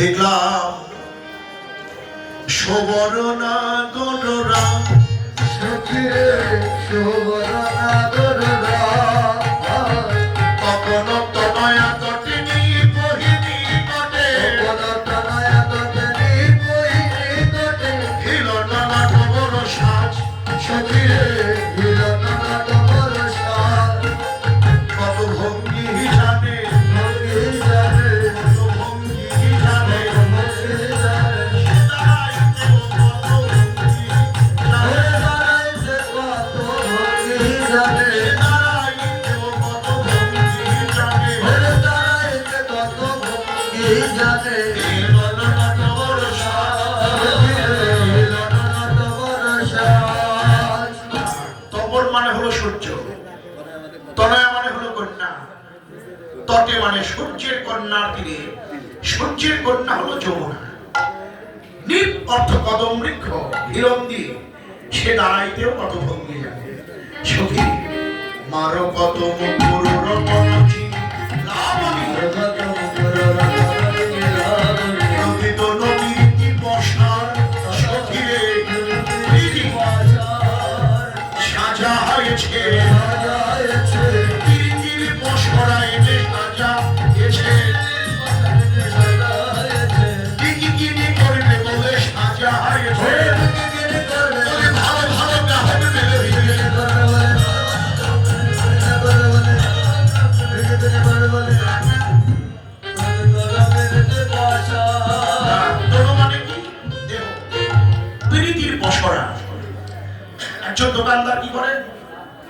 দেখলাম সুবর্ণা গররা সখিরে সুবর্ণা গররা কখনো তনয়া তটিনী বহিনী কটে কখনো তনয়া তটিনী বহিনী কটে হিলনানা খবর সাজ সখিরে হিলনানা খবর সাজ কত ভঙ্গি জানে ভঙ্গি জানে কত ভঙ্গি জানে ভঙ্গি জানে দাঁড়াইতে কত ভঙ্গি জানে দাঁড়াইতে কত ভঙ্গি জানে হিলনানা খবর সাজ তপর মানে হলো সূর্য, তনয়া মানে হলো কন্যা, তটে মানে সূর্যের কন্যার তীরে, সূর্যের কন্যা হলো যমুনা। নিপ অর্থ কদম বৃক্ষ, হিরন্দি সে দাঁড়াইতেও কত ভঙ্গি জানে। সখী মারো কত মুকুর রতনচি লাবণী নদীত নদীর কি বসার সখীরে সাজা হয়েছে তিরিতির বসরায় যে সাজা হয়েছে কি করবে বলে সাজা হয়েছে বলে ভালো ভালো গাহবে মেলে ভিড়ে মানে কি দেহ তিরিতির বসরা। একজন দোকানদার কি করে,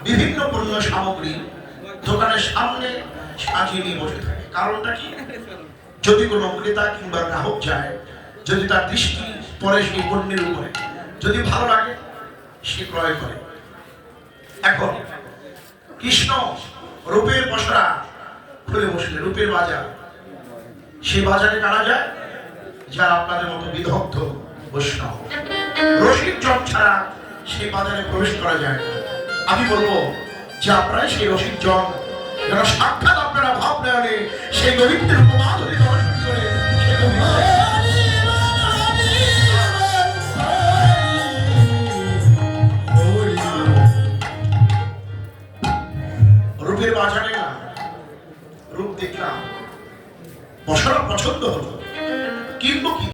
বিভিন্ন পণ্য সামগ্রী দোকানের সামনে সাজিয়ে নিয়ে বসে থাকে। কারণটা কি, যদি কোনো ক্রেতা কিংবা গ্রাহক যায়, যদি তার দৃষ্টি পড়ে সেই পণ্যের উপরে, যদি ভালো লাগে সে ক্রয় করে। এখন কৃষ্ণ রূপের পসরা খুলে বসলে, রূপের বাজার, সেই বাজারে কারা যায়, যারা আপনাদের মতো বিদগ্ধ বৈষ্ণব। রসিক জন ছাড়া সেই বাজারে প্রবেশ করা যায় না। আমি বলবো যে আপনারা সেই রসিক জন যারা সাক্ষাৎ আপনারা ভাব নেওয়ালে সেই গোবিন্দের উপমা ধরে দর্শন করে সেই রূপের বাজারে না, রূপ দেখলাম, বসার পছন্দ হলো, কিন্তু কি